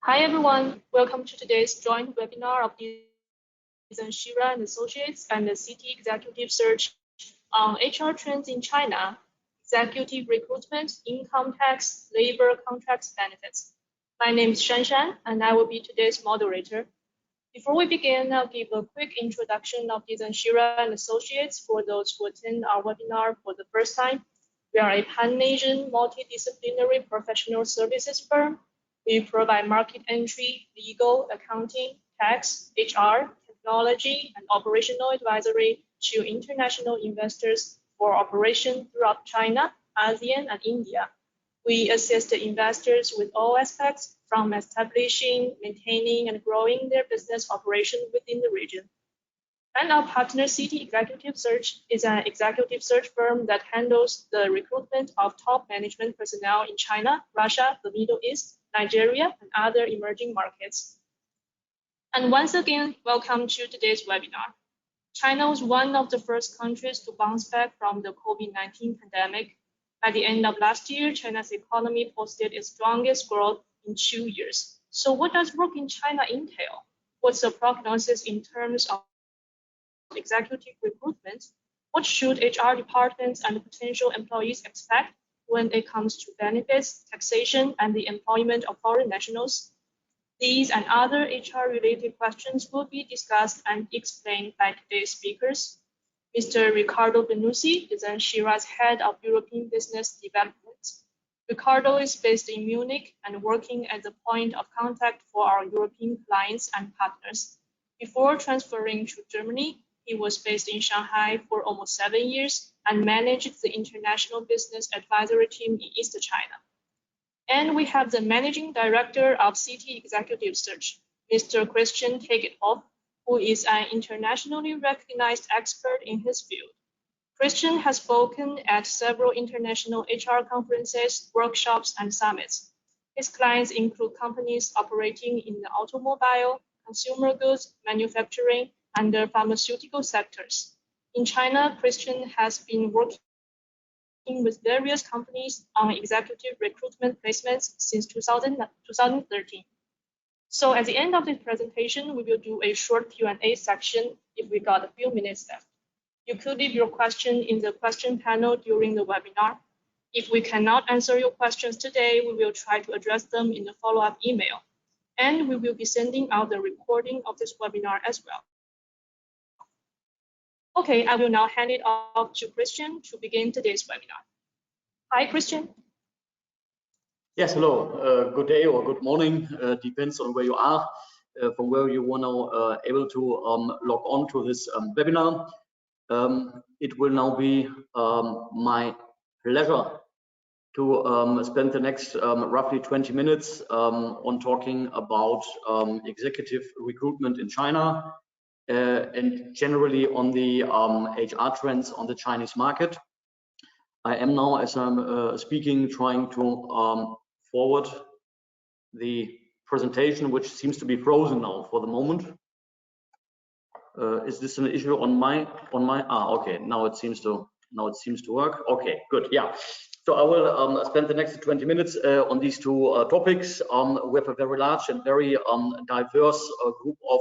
Hi everyone, welcome to today's joint webinar of Dezan, Shira and Associates and the CT Executive Search on HR trends in China, executive recruitment, income tax, labor contracts, benefits. My name is Shanshan and I will be today's moderator. Before we begin, I'll give a quick introduction of Dezan, Shira and Associates for those who attend our webinar for the first time. We are a Pan-Asian multidisciplinary professional services firm. We provide market entry, legal, accounting, tax, HR, technology, and operational advisory to international investors for operation throughout China, ASEAN, and India. We assist investors with all aspects from establishing, maintaining, and growing their business operation within the region. And our partner CT Executive Search is an executive search firm that handles the recruitment of top management personnel in China, Russia, the Middle East, Nigeria, and other emerging markets. And once again, welcome to today's webinar. China was one of the first countries to bounce back from the COVID-19 pandemic. By the end of last year, China's economy posted its strongest growth in 2 years. So what does work in China entail? What's the prognosis in terms of executive recruitment? What should HR departments and potential employees expect when it comes to benefits, taxation, and the employment of foreign nationals? These and other HR-related questions will be discussed and explained by today's speakers. Mr. Riccardo Benussi is Shira's head of European business development. Riccardo is based in Munich and working as a point of contact for our European clients and partners. Before transferring to Germany, he was based in Shanghai for almost 7 years and managed the international business advisory team in East China. And we have the managing director of CT Executive Search, Mr. Christian Tegethoff, who is an internationally recognized expert in his field. Christian has spoken at several international HR conferences, workshops, and summits. His clients include companies operating in the automobile, consumer goods, manufacturing, and the pharmaceutical sectors. In China, Christian has been working with various companies on executive recruitment placements since 2013. So at the end of this presentation, we will do a short Q&A section if we got a few minutes left. You could leave your question in the question panel during the webinar. If we cannot answer your questions today, we will try to address them in the follow-up email. And we will be sending out the recording of this webinar as well. Okay, I will now hand it off to Christian to begin today's webinar. Hi, Christian. Yes, hello. Good day or good morning. Depends on where you are, from where you are now able to log on to this webinar. It will now be my pleasure to spend the next roughly 20 minutes on talking about executive recruitment in China, and generally on the HR trends on the Chinese market. I am now, as I'm speaking, trying to forward the presentation, which seems to be frozen now for the moment. Is this an issue on my? Okay, now it seems to work. Okay, good. Yeah. So I will spend the next 20 minutes on these two topics. We have a very large and very diverse group of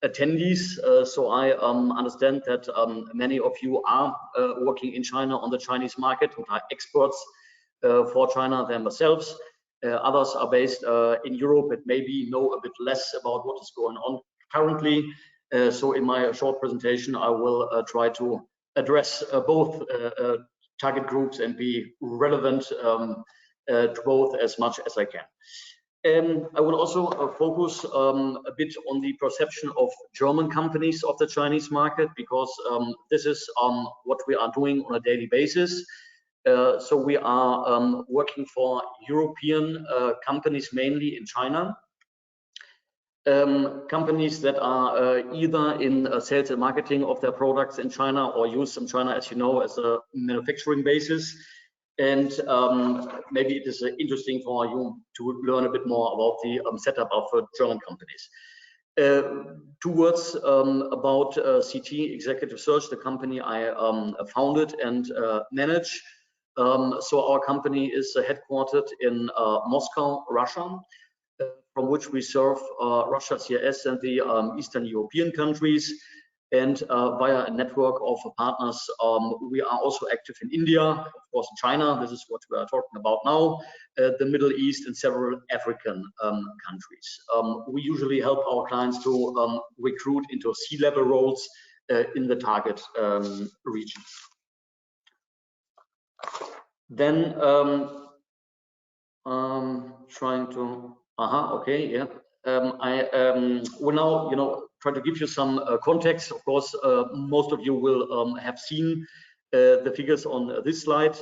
attendees, so I understand that many of you are working in China on the Chinese market and are experts for China themselves. Others are based in Europe and maybe know a bit less about what is going on currently. So in my short presentation, I will try to address both target groups and be relevant to both as much as I can. I will also focus a bit on the perception of German companies of the Chinese market, because this is what we are doing on a daily basis. So we are working for European companies, mainly in China. Companies that are either in sales and marketing of their products in China or use in China, as you know, as a manufacturing basis. And maybe it is interesting for you to learn a bit more about the setup of German companies. 2 words about CT Executive Search, the company I founded and manage. So our company is headquartered in Moscow, Russia. from which we serve Russia, CIS, and the Eastern European countries. And via a network of partners, we are also active in India, of course in China, this is what we are talking about now, the Middle East, and several African countries. We usually help our clients to recruit into C-level roles in the target region. Then trying to, okay, yeah. I will now, try to give you some context. Of course, most of you will have seen the figures on this slide,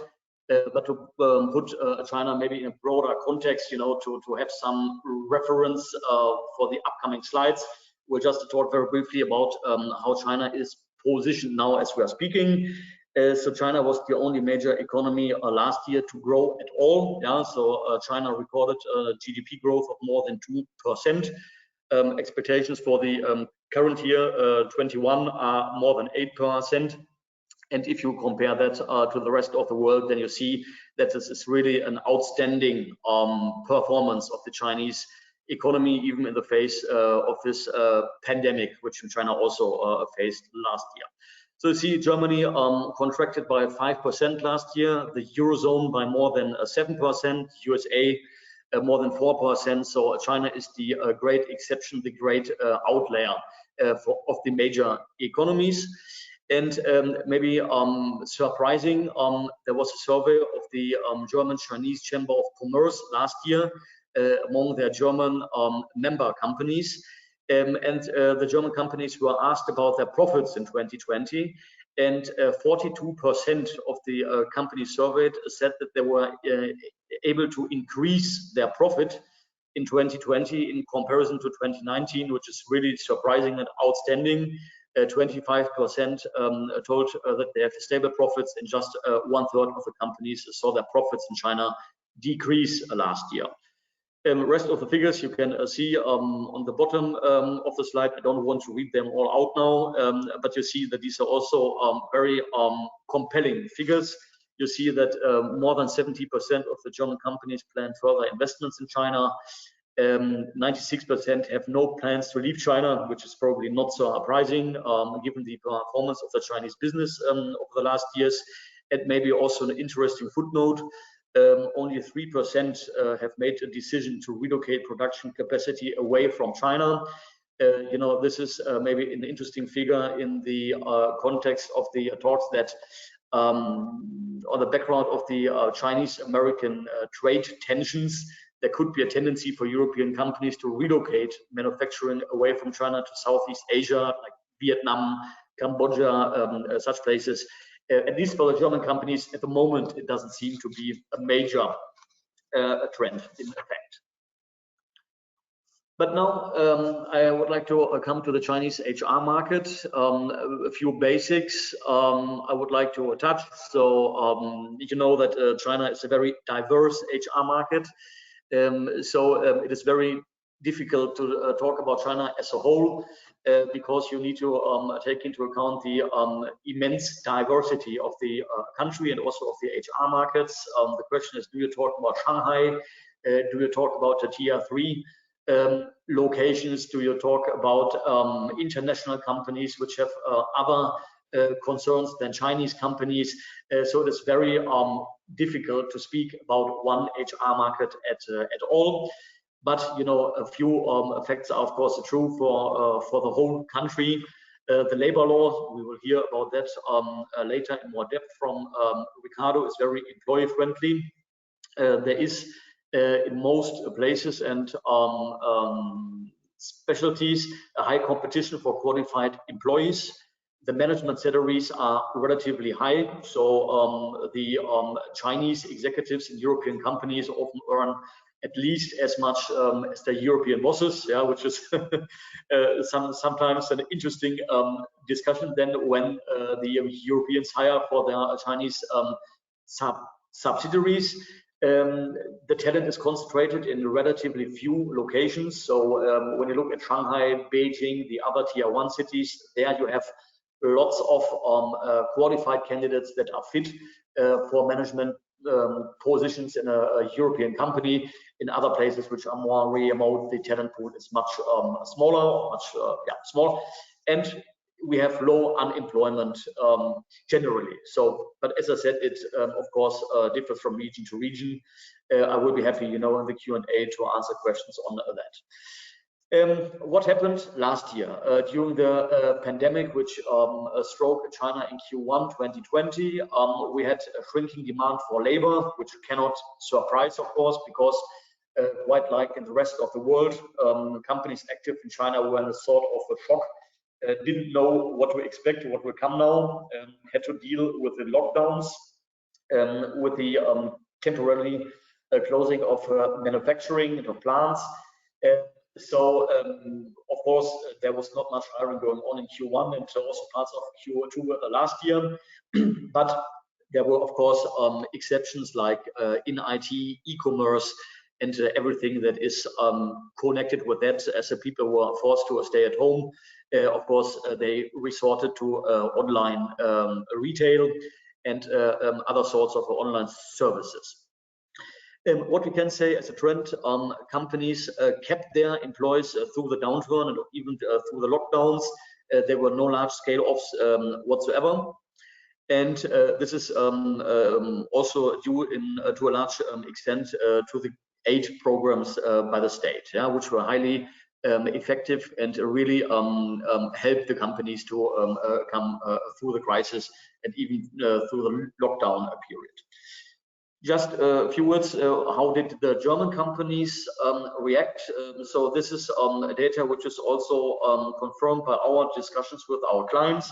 but to put China maybe in a broader context, to have some reference for the upcoming slides, we'll just talk very briefly about how China is positioned now as we are speaking. So China was the only major economy last year to grow at all. Yeah, so China recorded GDP growth of more than 2%. Expectations for the current year, 21, are more than 8%. And if you compare that to the rest of the world, then you see that this is really an outstanding performance of the Chinese economy, even in the face of this pandemic, which China also faced last year. So you see Germany contracted by 5% last year, the Eurozone by more than 7%, USA more than 4%. So China is the great exception, the great outlier of the major economies. And maybe surprising, there was a survey of the German-Chinese Chamber of Commerce last year among their German member companies. And the German companies were asked about their profits in 2020, and 42% of the companies surveyed said that they were able to increase their profit in 2020 in comparison to 2019, which is really surprising and outstanding. 25% told that they have stable profits, and just 1/3 of the companies saw their profits in China decrease last year. Rest of the figures you can see on the bottom of the slide. I don't want to read them all out now, but you see that these are also very compelling figures. You see that more than 70% of the German companies plan further investments in China. 96% have no plans to leave China, which is probably not so surprising given the performance of the Chinese business over the last years. And maybe also an interesting footnote, only 3% have made a decision to relocate production capacity away from China. This is maybe an interesting figure in the context of the talks that on the background of the Chinese-American trade tensions, there could be a tendency for European companies to relocate manufacturing away from China to Southeast Asia, like Vietnam, Cambodia, such places. At least for the German companies, at the moment, it doesn't seem to be a major trend in effect. But now I would like to come to the Chinese HR market. A few basics I would like to touch. So you know that China is a very diverse HR market. So it is very difficult to talk about China as a whole because you need to take into account the immense diversity of the country and also of the HR markets. The question is, do you talk about Shanghai? Do you talk about the Tier 3 locations? Do you talk about international companies which have other concerns than Chinese companies? So it is very difficult to speak about one HR market at all. But a few facts are of course true for the whole country. The labor law, we will hear about that later in more depth from Riccardo, is very employee friendly. There is in most places and specialties a high competition for qualified employees. The management salaries are relatively high, so the Chinese executives in European companies often earn at least as much as the European bosses, yeah, which is sometimes an interesting discussion then when the Europeans hire for their Chinese subsidiaries. The talent is concentrated in relatively few locations. So when you look at Shanghai, Beijing, the other Tier 1 cities, there you have lots of qualified candidates that are fit for management positions in a European company. In other places which are more remote, the talent pool is much smaller, small, and we have low unemployment generally. So, but as I said, it of course differs from region to region. I will be happy, in the Q&A to answer questions on that. What happened last year during the pandemic, which struck China in Q1 2020? We had a shrinking demand for labor, which cannot surprise, of course, because quite like in the rest of the world, companies active in China were in a sort of a shock, didn't know what to expect, what will come now, had to deal with the lockdowns, with the temporary closing of manufacturing and of plants. So of course there was not much hiring going on in Q1 and also parts of Q2 last year, but there were of course exceptions like in IT, e-commerce, and everything that is connected with that. As the people were forced to stay at home, of course they resorted to online retail and other sorts of online services. What we can say as a trend, companies kept their employees through the downturn and even through the lockdowns. There were no large scale offs whatsoever. And this is also due to a large extent to the aid programs by the state, which were highly effective and really helped the companies to come through the crisis and even through the lockdown period. Just a few words, how did the German companies react? So this is data which is also confirmed by our discussions with our clients.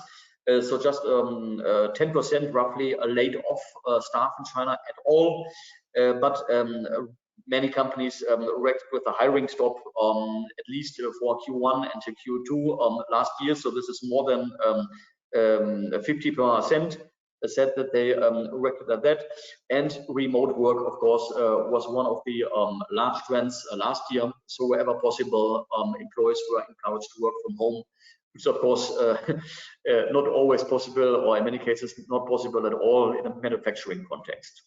So just 10% roughly laid off staff in China at all, but many companies reacted with a hiring stop at least for Q1 and Q2 last year. So this is more than 50%. Said that they reacted at that, and remote work, of course, was one of the large trends last year. So wherever possible, employees were encouraged to work from home, which of course not always possible, or in many cases not possible at all in a manufacturing context.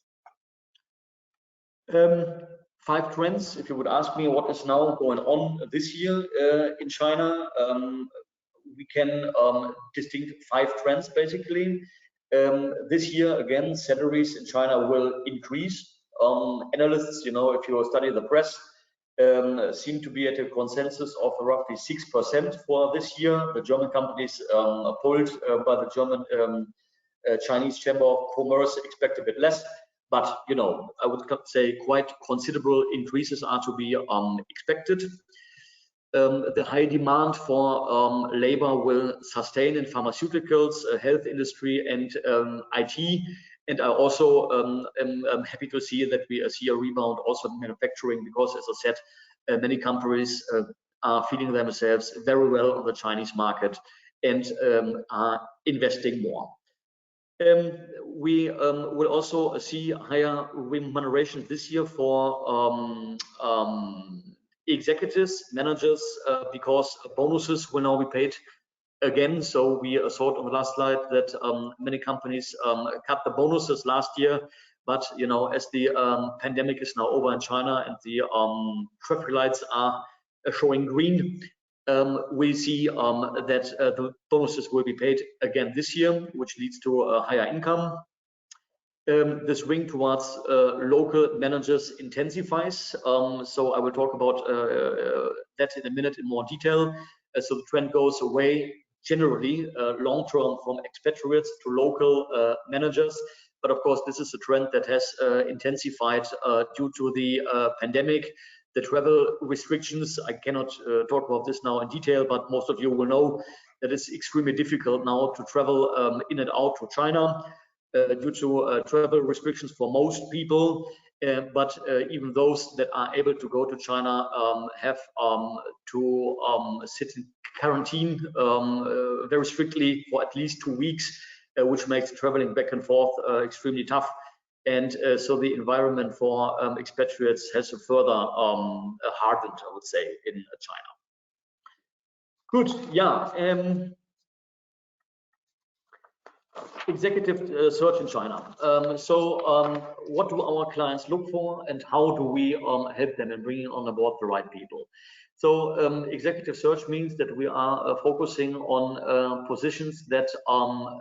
5 trends. If you would ask me what is now going on this year in China, we can distinguish 5 trends basically. This year, again, salaries in China will increase. Analysts, if you study the press, seem to be at a consensus of roughly 6% for this year. The German companies polled by the German Chinese Chamber of Commerce expect a bit less, but I would say quite considerable increases are to be expected. The high demand for labor will sustain in pharmaceuticals, health industry, and IT. And I also am happy to see that we see a rebound also in manufacturing, because, as I said, many companies are feeling themselves very well on the Chinese market and are investing more. We will also see higher remuneration this year for executives, managers, because bonuses will now be paid again. So we saw on the last slide that many companies cut the bonuses last year, but as the pandemic is now over in China and the traffic lights are showing green, we see that the bonuses will be paid again this year, which leads to a higher income. The swing towards local managers intensifies. So I will talk about that in a minute in more detail. So the trend goes away generally long-term from expatriates to local managers. But of course, this is a trend that has intensified due to the pandemic. The travel restrictions, I cannot talk about this now in detail, but most of you will know that it's extremely difficult now to travel in and out to China. Due to travel restrictions for most people, but even those that are able to go to China have to sit in quarantine very strictly for at least 2 weeks, which makes traveling back and forth extremely tough. And so the environment for expatriates has further hardened, I would say, in China. Good, yeah. executive search in China. What do our clients look for, and how do we help them in bringing on board the right people? So executive search means that we are focusing on positions that are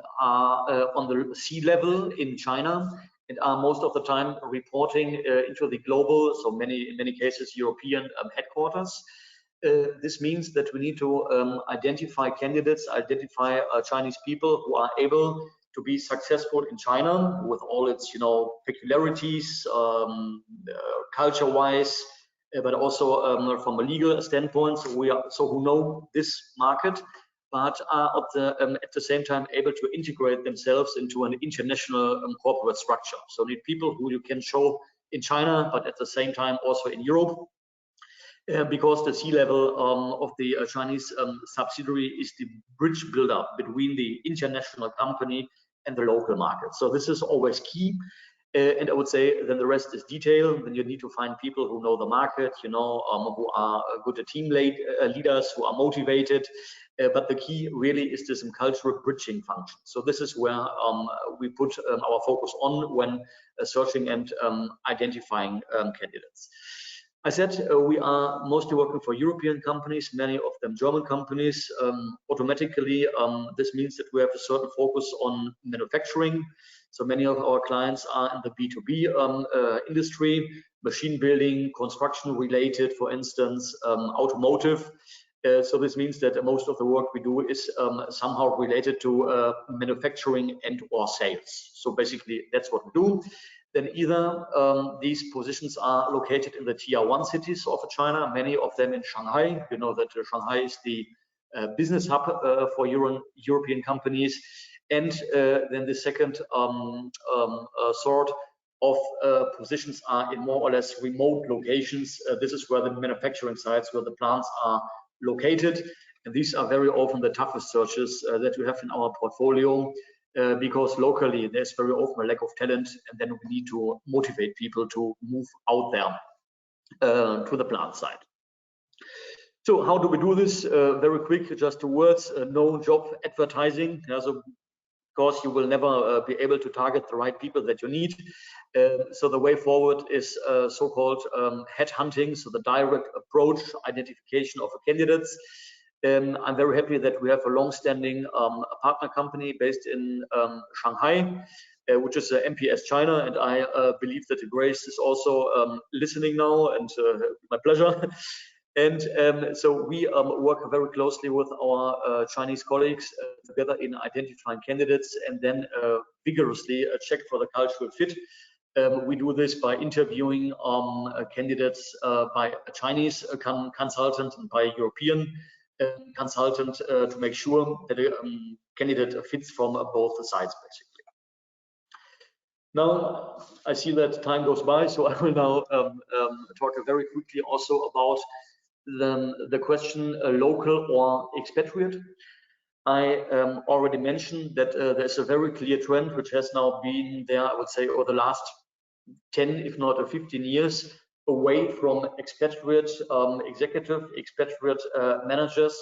on the C-level in China and are most of the time reporting into the global, so in many cases, European headquarters. This means that we need to identify candidates, identify Chinese people who are able to be successful in China with all its, peculiarities, culture-wise, but also from a legal standpoint. So who know this market, but are at the same time able to integrate themselves into an international corporate structure. So need people who you can show in China, but at the same time also in Europe. Because the C-level of the Chinese subsidiary is the bridge builder between the international company and the local market. So this is always key. And I would say then the rest is detail. Then you need to find people who know the market, who are good team leaders, who are motivated. But the key really is this cultural bridging function. So this is where we put our focus on when searching and identifying candidates. I said we are mostly working for European companies, many of them German companies. Automatically, this means that we have a certain focus on manufacturing. So many of our clients are in the B2B industry, machine building, construction related, for instance, automotive. So this means that most of the work we do is somehow related to manufacturing and or sales. So basically that's what we do. Then either these positions are located in the tier 1 cities of China, many of them in Shanghai. You know that Shanghai is the business hub for European companies. And then the second sort of positions are in more or less remote locations. This is where the manufacturing sites, where the plants are located. And these are very often the toughest searches that we have in our portfolio. Because locally there's very often a lack of talent, and then we need to motivate people to move out there to the plant site. So how do we do this? Very quick, just 2 words: no job advertising. So of course you will never be able to target the right people that you need. So the way forward is so-called headhunting, so the direct approach, identification of candidates. I'm very happy that we have a long-standing partner company based in Shanghai, which is MPS China, and I believe that Grace is also listening now, and my pleasure. And so we work very closely with our Chinese colleagues together in identifying candidates, and then vigorously check for the cultural fit. We do this by interviewing candidates by a Chinese consultant and by a European consultant to make sure that a candidate fits from both sides, basically. Now, I see that time goes by, so I will now talk very quickly also about the question local or expatriate. I already mentioned that there's a very clear trend which has now been there, I would say, over the last 10, if not 15 years, away from expatriate expatriate managers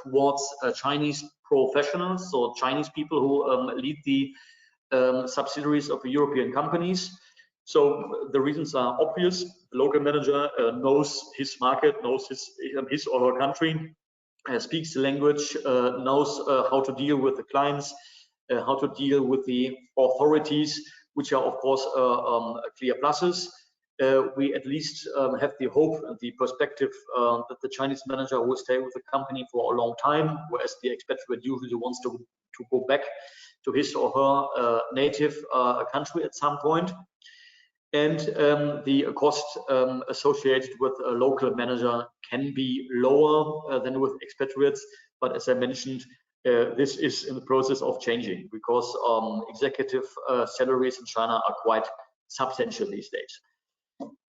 towards Chinese professionals, so Chinese people who lead the subsidiaries of the European companies. So the reasons are obvious. The local manager knows his market, knows his or her country, speaks the language, knows how to deal with the clients, how to deal with the authorities, which are of course clear pluses. We at least have the hope and the perspective that the Chinese manager will stay with the company for a long time, whereas the expatriate usually wants to go back to his or her native country at some point. And the cost associated with a local manager can be lower than with expatriates. But as I mentioned, this is in the process of changing, because executive salaries in China are quite substantial these days.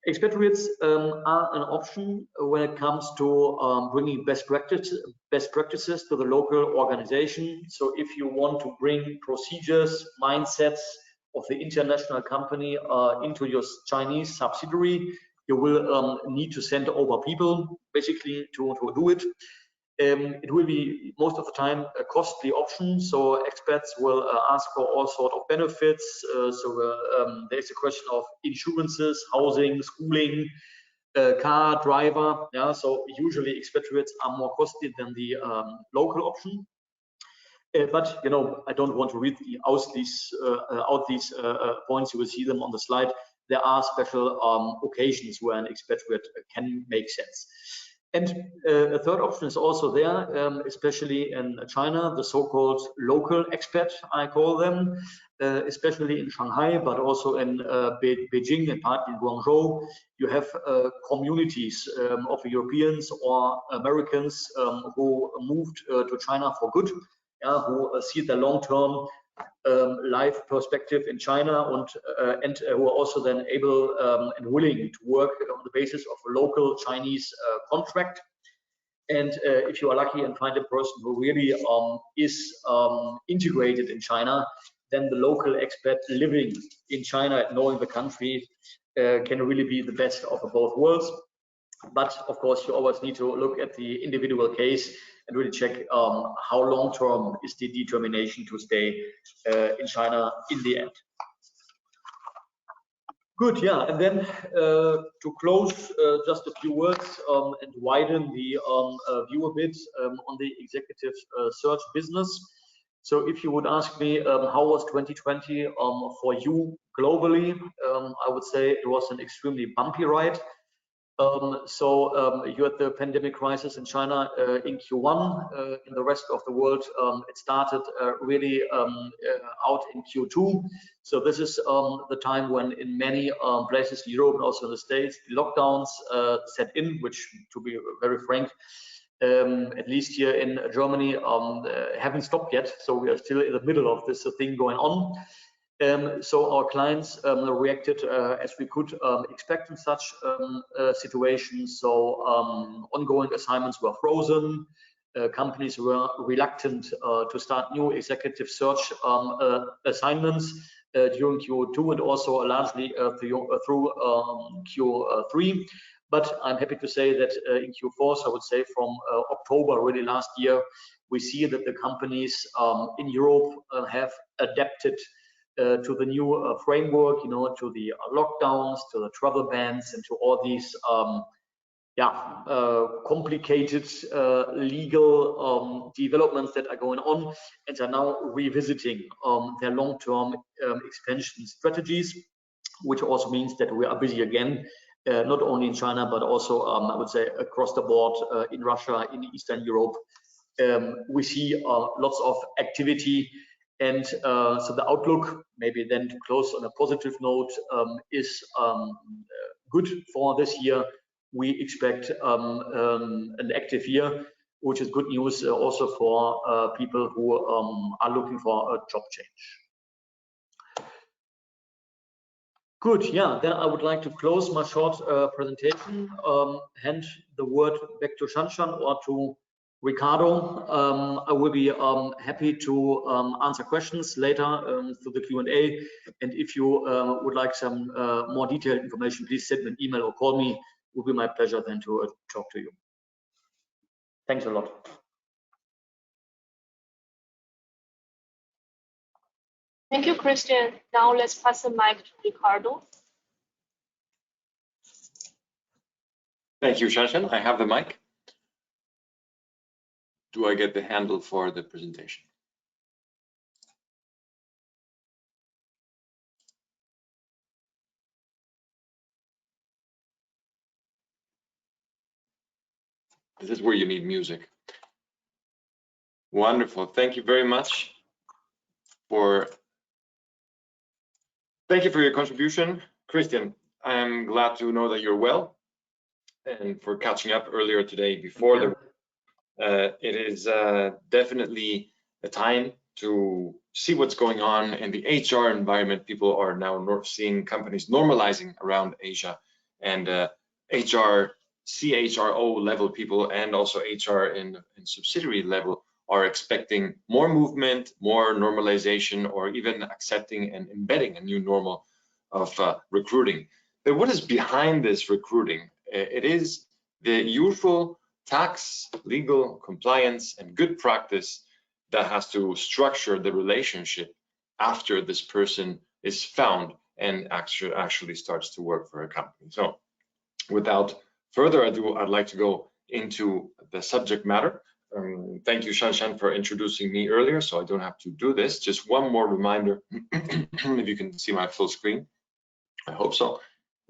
Expatriates are an option when it comes to bringing best practices to the local organization. So if you want to bring procedures, mindsets of the international company into your Chinese subsidiary, you will need to send over people basically to do it. It will be most of the time a costly option, so expats will ask for all sort of benefits. There's a question of insurances, housing, schooling, car, driver. Yeah, so usually expatriates are more costly than the local option. But you know, I don't want to read out these points. You will see them on the slide. There are special occasions where an expatriate can make sense. And a third option is also there, especially in China, the so-called local expat, I call them, especially in Shanghai, but also in Beijing and partly in Guangzhou. You have communities of Europeans or Americans who moved to China for good, who see the long-term life perspective in China and who are also then able and willing to work on the basis of a local Chinese contract. And if you are lucky and find a person who really is integrated in China, then the local expat living in China and knowing the country can really be the best of both worlds. But of course, you always need to look at the individual case and really check how long-term is the determination to stay in China in the end. Good, yeah, and then to close, just a few words and widen the view a bit on the executive search business. So if you would ask me how was 2020 for you globally, I would say it was an extremely bumpy ride. You had the pandemic crisis in China in Q1. In the rest of the world, it started really out in Q2. So this is the time when in many places in Europe and also in the States, the lockdowns set in, which, to be very frank, at least here in Germany, haven't stopped yet. So we are still in the middle of this thing going on. So our clients reacted as we could expect in such situations. So ongoing assignments were frozen. Companies were reluctant to start new executive search assignments during Q2 and also largely through Q3. But I'm happy to say that in Q4, so I would say from October really last year, we see that the companies in Europe have adapted to the new framework, you know, to the lockdowns, to the travel bans, and to all these complicated legal developments that are going on, and are now revisiting their long-term expansion strategies, which also means that we are busy again, not only in China, but also I would say across the board in Russia, in Eastern Europe. We see lots of activity. And so the outlook, maybe then to close on a positive note, is good for this year. We expect an active year, which is good news also for people who are looking for a job change. Good, yeah, then I would like to close my short presentation, hand the word back to Shanshan or to Riccardo. I will be happy to answer questions later through the Q&A. And if you would like some more detailed information, please send me an email or call me. It will be my pleasure then to talk to you. Thanks a lot. Thank you, Christian. Now let's pass the mic to Riccardo. Thank you, Shanshan. I have the mic. Do I get the handle for the presentation? This is where you need music. Wonderful. Thank you very much thank you for your contribution, Christian. I'm glad to know that you're well, and for catching up earlier today before the it is definitely a time to see what's going on in the HR environment. People are now seeing companies normalizing around Asia, and HR, CHRO level people and also HR in subsidiary level are expecting more movement, more normalization, or even accepting and embedding a new normal of recruiting. But what is behind this recruiting? It is the usual tax, legal, compliance, and good practice that has to structure the relationship after this person is found and actually starts to work for a company. So without further ado, I'd like to go into the subject matter. Thank you, Shanshan, for introducing me earlier, so I don't have to do this. Just one more reminder, if you can see my full screen. I hope so.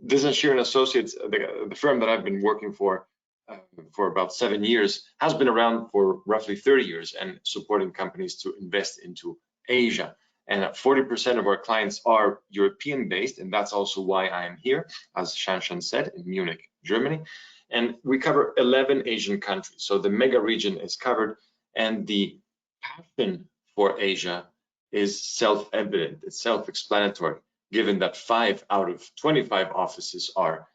Dezan, Shira & Associates, the firm that I've been working for about 7 years, has been around for roughly 30 years and supporting companies to invest into Asia. And 40% of our clients are European-based, and that's also why I am here, as Shanshan said, in Munich, Germany. And we cover 11 Asian countries, so the mega region is covered, and the passion for Asia is self-evident, it's self-explanatory, given that 5 out of 25 offices are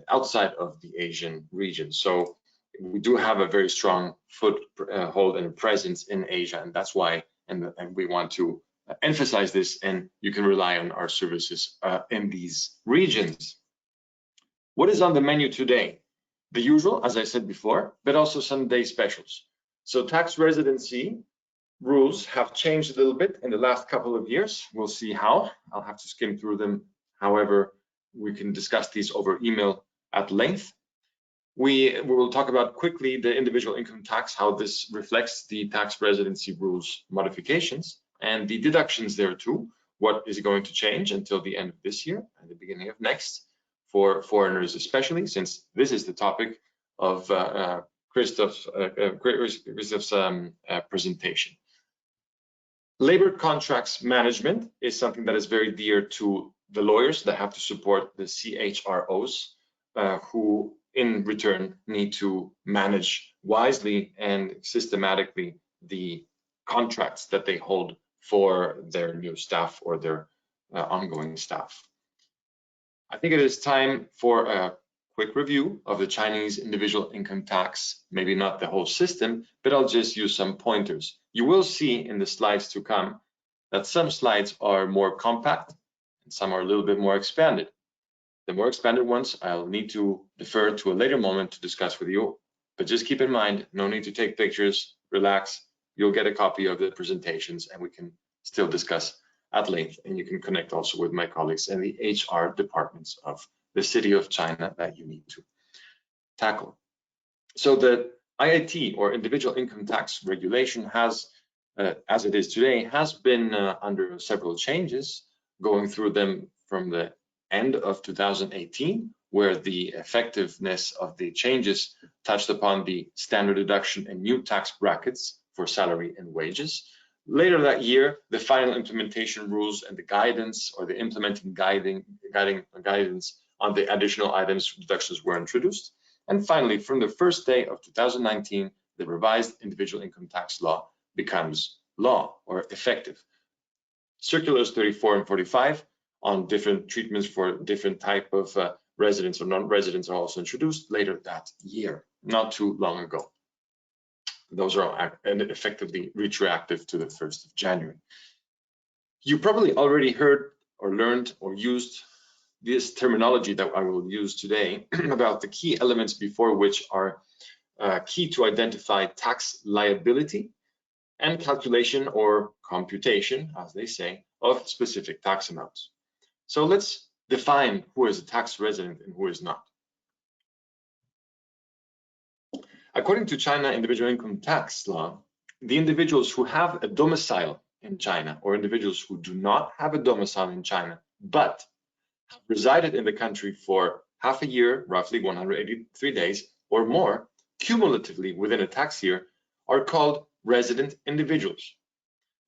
outside of the Asian region. So we do have a very strong foothold and presence in Asia, and that's why, and we want to emphasize this, and you can rely on our services in these regions. What is on the menu today? The usual, as I said before, but also some day specials. So tax residency rules have changed a little bit in the last couple of years. We'll see how. I'll have to skim through them. However, we can discuss these over email at length. We will talk about quickly the individual income tax, how this reflects the tax residency rules modifications, and the deductions there too. What is going to change until the end of this year and the beginning of next for foreigners, especially since this is the topic of Christoph's presentation. Labor contracts management is something that is very dear to the lawyers that have to support the CHROs, who in return need to manage wisely and systematically the contracts that they hold for their new staff or their ongoing staff. I think it is time for a quick review of the Chinese individual income tax, maybe not the whole system, but I'll just use some pointers. You will see in the slides to come that some slides are more compact and some are a little bit more expanded. The more expanded ones, I'll need to defer to a later moment to discuss with you, but just keep in mind, no need to take pictures, relax, you'll get a copy of the presentations and we can still discuss at length, and you can connect also with my colleagues in the HR departments of the City of China that you need to tackle. So the IIT, or individual income tax regulation, has, as it is today, has been under several changes, going through them from the end of 2018, where the effectiveness of the changes touched upon the standard deduction and new tax brackets for salary and wages. Later that year, the final implementation rules and the guidance, or the implementing guidance on the additional items deductions were introduced. And finally, from the first day of 2019, the revised individual income tax law becomes law, or effective. Circulars 34 and 45 on different treatments for different type of residents or non-residents are also introduced later that year, not too long ago. Those are effectively retroactive to the 1st of January. You probably already heard or learned or used this terminology that I will use today about the key elements before which are key to identify tax liability and calculation or computation, as they say, of specific tax amounts. So let's define who is a tax resident and who is not. According to China individual income tax law, the individuals who have a domicile in China, or individuals who do not have a domicile in China, but have resided in the country for half a year, roughly 183 days or more, cumulatively within a tax year, are called resident individuals.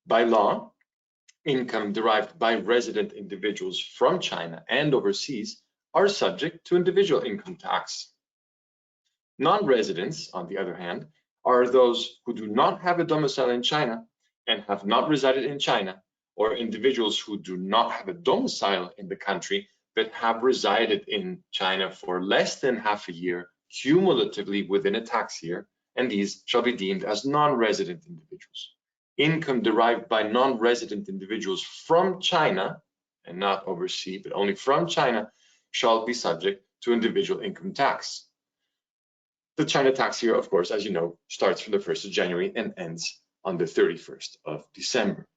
By law, income derived by resident individuals from China and overseas are subject to individual income tax. Non-residents, on the other hand, are those who do not have a domicile in China and have not resided in China, or individuals who do not have a domicile in the country but have resided in China for less than half a year cumulatively within a tax year, and these shall be deemed as non-resident individuals. Income derived by non-resident individuals from China, and not overseas, but only from China, shall be subject to individual income tax. The China tax year, of course, as you know, starts from the 1st of January and ends on the 31st of December.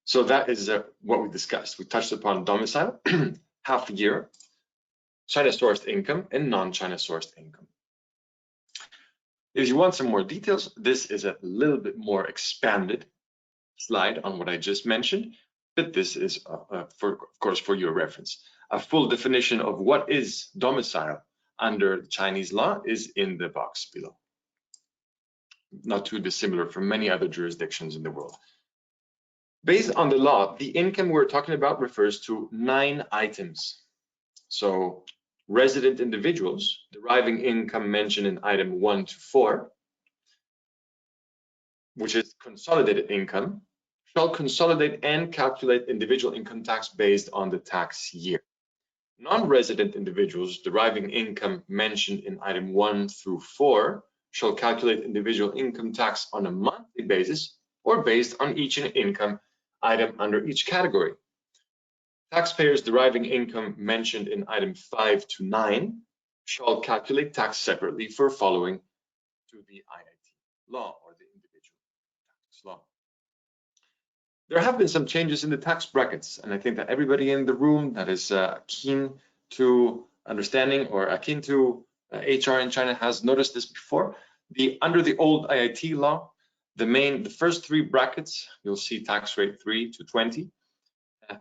So that is what we discussed. We touched upon domicile, half year, China sourced income, and non-China sourced income. If you want some more details, this is a little bit more expanded slide on what I just mentioned, but this is, of course, for your reference. A full definition of what is domicile under Chinese law is in the box below. Not too dissimilar from many other jurisdictions in the world. Based on the law, the income we're talking about refers to 9 items. So resident individuals deriving income mentioned in item 1 to 4, which is consolidated income, shall consolidate and calculate individual income tax based on the tax year. Non-resident individuals deriving income mentioned in item 1 through 4 shall calculate individual income tax on a monthly basis or based on each income item under each category. Taxpayers deriving income mentioned in item 5 to 9 shall calculate tax separately for following to the IIT law or the individual tax law. There have been some changes in the tax brackets, and I think that everybody in the room that is keen to understanding or akin to HR in China has noticed this before. Under the old IIT law, the first 3 brackets, you'll see tax rate 3 to 20,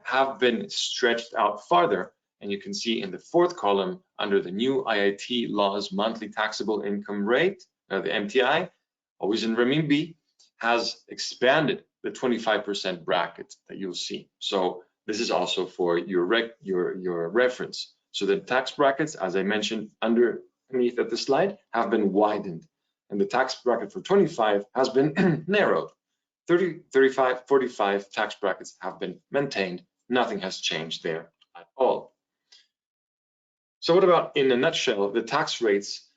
have been stretched out farther, and you can see in the 4th column under the new IIT law's monthly taxable income rate, the MTI, always in renminbi, has expanded the 25% bracket that you'll see. So this is also for your reference. So the tax brackets, as I mentioned underneath at the slide, have been widened, and the tax bracket for 25 has been narrowed. 30, 35, 45 tax brackets have been maintained. Nothing has changed there at all. So what about, in a nutshell, the tax rates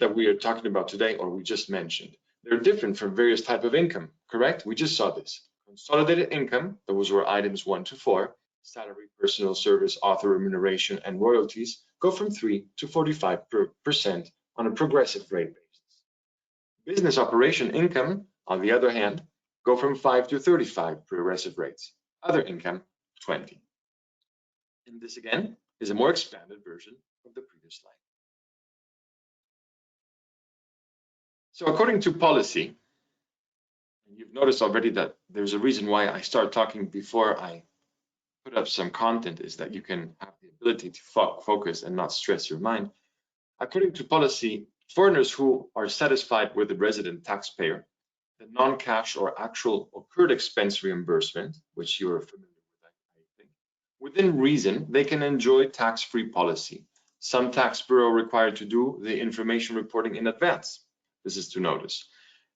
that we are talking about today, or we just mentioned? They're different from various types of income, correct? We just saw this. Consolidated income, those were items 1 to 4, salary, personal service, author remuneration, and royalties go from 3 to 45% on a progressive rate basis. Business operation income, on the other hand, go from 5 to 35 progressive rates. Other income, 20. And this again is a more expanded version of the previous slide. So according to policy, you've noticed already that there's a reason why I start talking before I put up some content, is that you can have the ability to focus and not stress your mind. According to policy, foreigners who are satisfied with the resident taxpayer, the non-cash or actual occurred expense reimbursement, which you are familiar with, I think, within reason, they can enjoy tax-free policy. Some tax bureau required to do the information reporting in advance. This is to notice.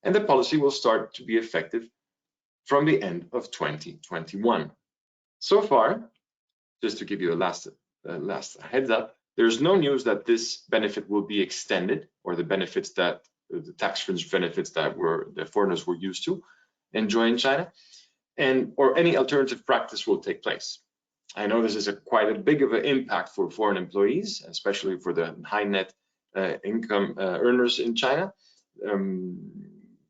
And the policy will start to be effective from the end of 2021. So far, just to give you a last heads up, there's no news that this benefit will be extended, or the benefits that the tax fringe benefits that the foreigners were used to enjoy in China, or any alternative practice will take place. I know this is quite a big of an impact for foreign employees, especially for the high net income earners in China.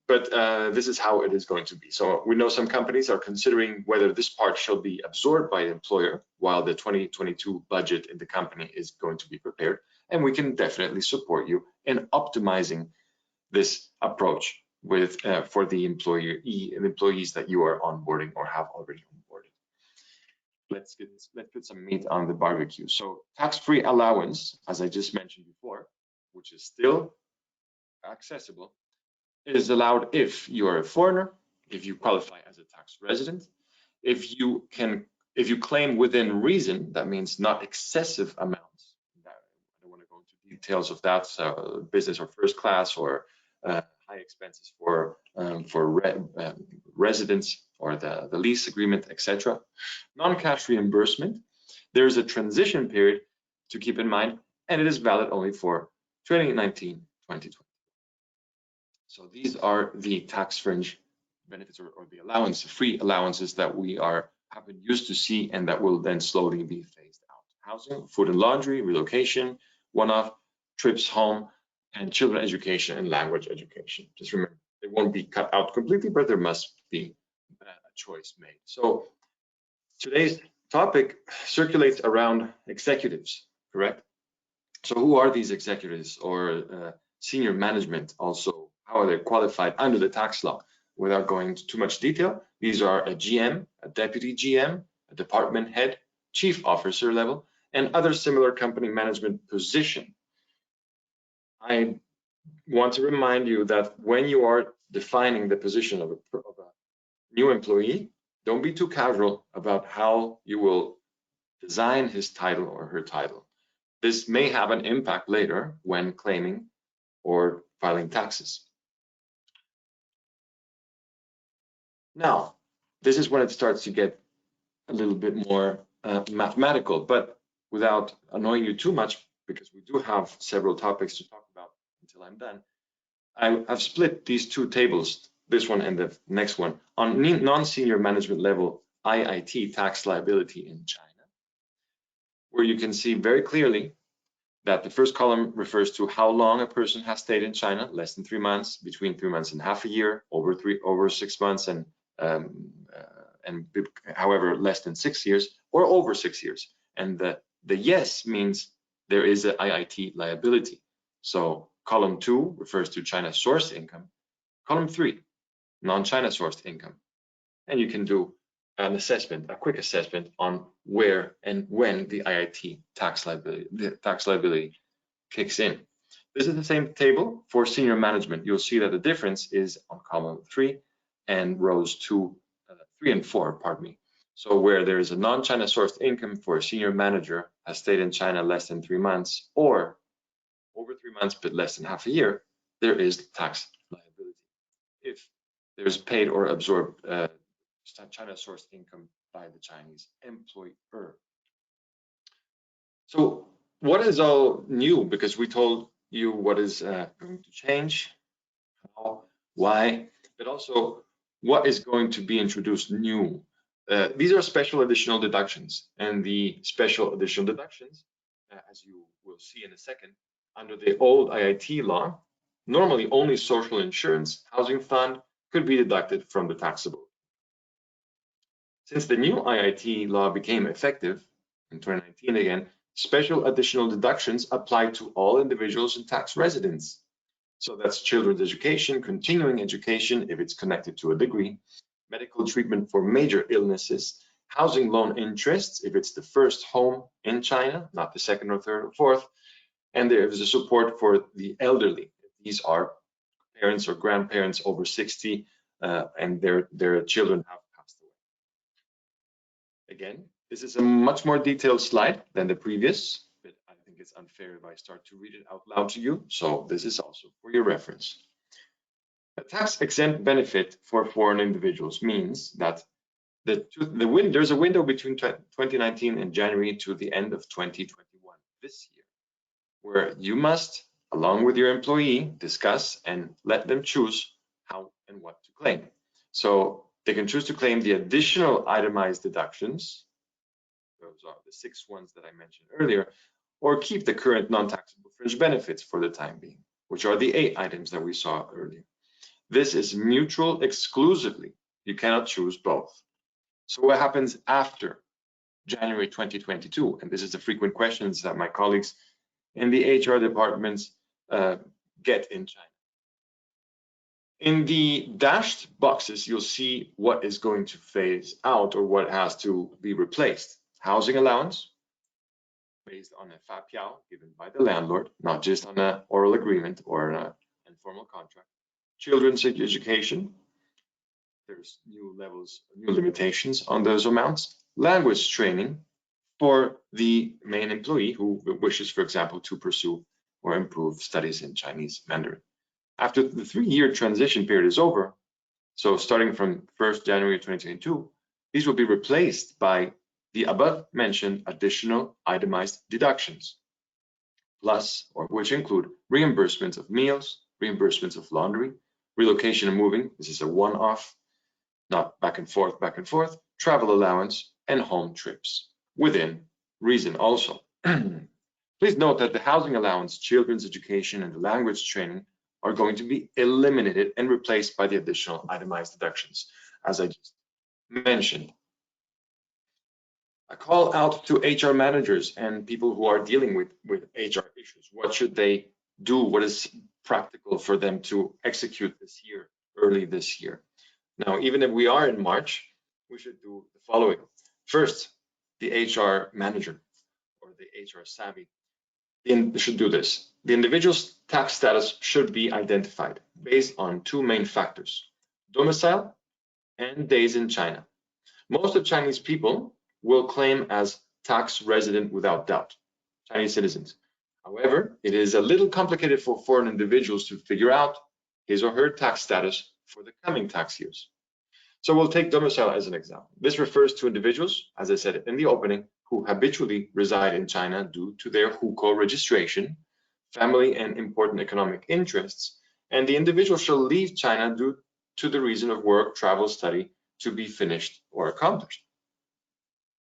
But this is how it is going to be. So we know some companies are considering whether this part shall be absorbed by the employer while the 2022 budget in the company is going to be prepared. And we can definitely support you in optimizing this approach with for the employees that you are onboarding or have already onboarded. Let's put some meat on the barbecue. So tax-free allowance, as I just mentioned before, which is still accessible, is allowed if you are a foreigner, if you qualify as a tax resident, if you claim within reason, that means not excessive amounts. I don't want to go into details of that, so business or first class or high expenses for residence or the lease agreement, etc. Non-cash reimbursement, there is a transition period to keep in mind, and it is valid only for 2019-2020. So these are the tax fringe benefits or the allowance, free allowances that we have been used to see and that will then slowly be phased out. Housing, food and laundry, relocation, one-off, trips home, and children education and language education. Just remember, they won't be cut out completely, but there must be a choice made. So today's topic circulates around executives, correct? So who are these executives or senior management also? How are they qualified under the tax law? Without going into too much detail, these are a GM, a deputy GM, a department head, chief officer level, and other similar company management position. I want to remind you that when you are defining the position of a new employee, don't be too casual about how you will design his title or her title. This may have an impact later when claiming or filing taxes. Now, this is when it starts to get a little bit more mathematical, but without annoying you too much, because we do have several topics to talk about until I'm done. I've split these two tables, this one and the next one, on non-senior management level IIT tax liability in China, where you can see very clearly that the first column refers to how long a person has stayed in China, less than 3 months, between 3 months and half a year, over 6 months, and however less than 6 years, or over 6 years. And the yes means there is an IIT liability. So column 2 refers to China sourced income. Column 3, non-China sourced income. And you can do an assessment, a quick assessment on where and when the IIT tax liability kicks in. This is the same table for senior management. You'll see that the difference is on column 3 and rows 2, 3 and 4, pardon me. So where there is a non-China sourced income for a senior manager has stayed in China less than 3 months or over 3 months but less than half a year, there is tax liability. If there's paid or absorbed China sourced income by the Chinese employer. So what is all new? Because we told you what is going to change, how, why, but also what is going to be introduced new. These are special additional deductions, and the special additional deductions, as you will see in a second, under the old IIT law, normally only social insurance, housing fund could be deducted from the taxable. Since the new IIT law became effective in 2019 again, special additional deductions apply to all individuals and tax residents. So that's children's education, continuing education if it's connected to a degree, medical treatment for major illnesses, housing loan interests if it's the first home in China, not the second or third or fourth, and there is a support for the elderly. These are parents or grandparents over 60 and their children have passed away. Again, this is a much more detailed slide than the previous, but I think it's unfair if I start to read it out loud to you. So this is also for your reference. A tax-exempt benefit for foreign individuals means that there's a window between 2019 and January to the end of 2021, this year, where you must, along with your employee, discuss and let them choose how and what to claim. So they can choose to claim the additional itemized deductions, those are the 6 ones that I mentioned earlier, or keep the current non-taxable fringe benefits for the time being, which are the 8 items that we saw earlier. This is mutual exclusively. You cannot choose both. So what happens after January 2022? And this is the frequent questions that my colleagues in the HR departments get in China. In the dashed boxes, you'll see what is going to phase out or what has to be replaced. Housing allowance, based on a fapiao given by the landlord, not just on an oral agreement or an informal contract. Children's education, there's new levels, new limitations on those amounts. Language training for the main employee who wishes, for example, to pursue or improve studies in Chinese Mandarin. After the 3-year transition period is over, so starting from 1st January 2022, these will be replaced by the above mentioned additional itemized deductions, plus or which include reimbursements of meals, reimbursements of laundry, relocation and moving, this is a one-off, not back and forth, travel allowance, and home trips, within reason also. Please note that the housing allowance, children's education, and the language training are going to be eliminated and replaced by the additional itemized deductions, as I just mentioned. A call out to HR managers and people who are dealing with HR issues. What should they do? What is practical for them to execute this year, early this year? Now, even if we are in March, we should do the following. First, the HR manager or the HR savvy should do this. The individual's tax status should be identified based on two main factors: domicile and days in China. Most of Chinese people will claim as tax resident without doubt, Chinese citizens. However, it is a little complicated for foreign individuals to figure out his or her tax status for the coming tax years. So we'll take domicile as an example. This refers to individuals, as I said in the opening, who habitually reside in China due to their hukou registration, family and important economic interests, and the individual shall leave China due to the reason of work, travel, study to be finished or accomplished.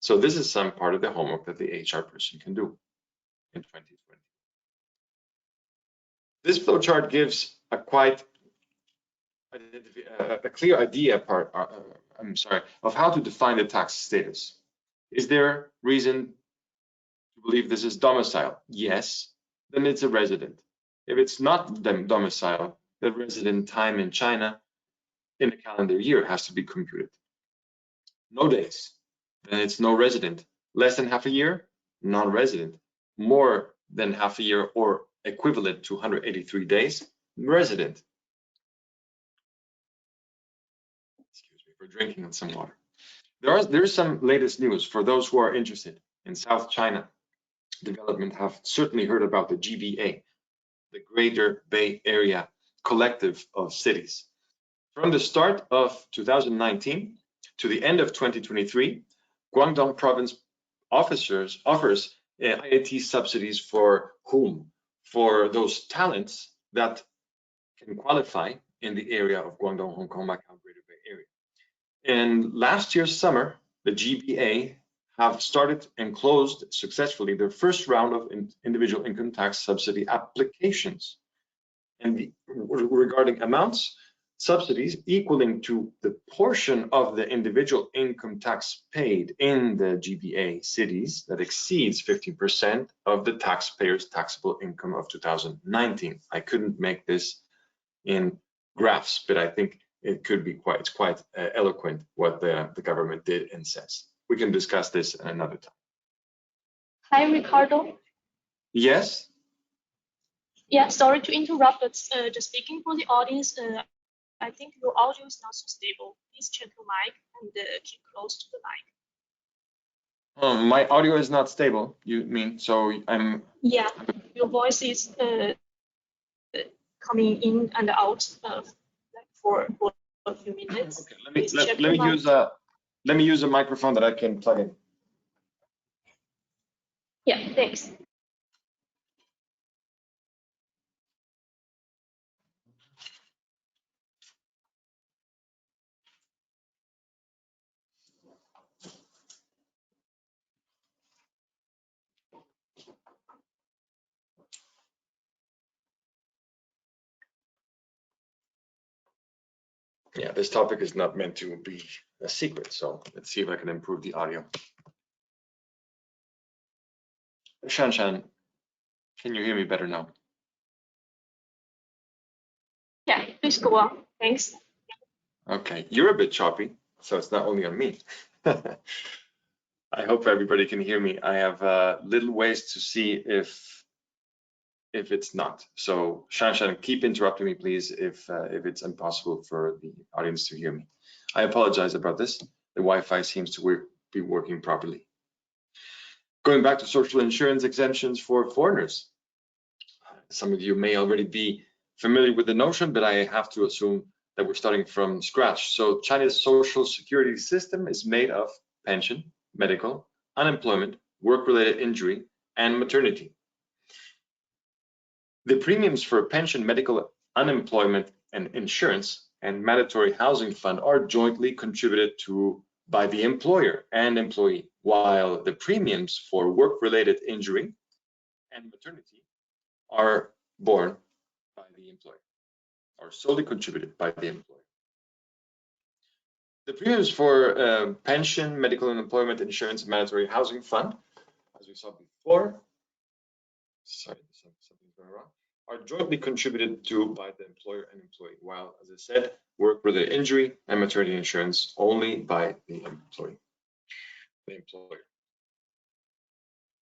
So this is some part of the homework that the HR person can do in 2020. This flowchart gives a clear idea of how to define the tax status. Is there reason to believe this is domicile? Yes, then it's a resident. If it's not domicile, the resident time in China in a calendar year has to be computed. No days, then it's no resident. Less than half a year, non-resident. More than half a year or equivalent to 183 days, resident. Excuse me for drinking some water. There is some latest news for those who are interested in South China development. Have certainly heard about the GBA, the Greater Bay Area Collective of Cities. From the start of 2019 to the end of 2023, Guangdong Province offers IAT subsidies for whom? For those talents that can qualify in the area of Guangdong, Hong Kong, Macau, Greater Bay Area. In last year's summer, the GBA have started and closed successfully their first round of individual income tax subsidy applications. And regarding amounts, subsidies equaling to the portion of the individual income tax paid in the GBA cities that exceeds 15% of the taxpayer's taxable income of 2019. I couldn't make this in graphs, but I think it could be quite eloquent what the government did and says. We can discuss this another time. Hi, Riccardo. Yes? Yeah, sorry to interrupt, but just speaking for the audience, I think your audio is not so stable. Please check your mic and keep close to the mic. My audio is not stable, you mean? So I'm... Yeah, your voice is coming in and out for a few minutes. Okay, let me use a microphone that I can plug in. Yeah, thanks. Yeah, this topic is not meant to be a secret, so let's see if I can improve the audio. Shanshan, can you hear me better now? Yeah, please go on. Thanks. Okay, you're a bit choppy, so it's not only on me. I hope everybody can hear me. I have little ways to see if it's not. So Shanshan, keep interrupting me, please, if it's impossible for the audience to hear me. I apologize about this. The Wi-Fi seems to be working properly. Going back to social insurance exemptions for foreigners. Some of you may already be familiar with the notion, but I have to assume that we're starting from scratch. So China's social security system is made of pension, medical, unemployment, work-related injury, and maternity. The premiums for pension, medical, unemployment, and insurance and mandatory housing fund are jointly contributed to by the employer and employee, while the premiums for work-related injury and maternity are borne by the employer, or solely contributed by the employer. The premiums for pension, medical and employment insurance, mandatory housing fund, as we saw before, something's going wrong, are jointly contributed to by the employer and employee, while, as I said, work-related injury and maternity insurance only by the employer.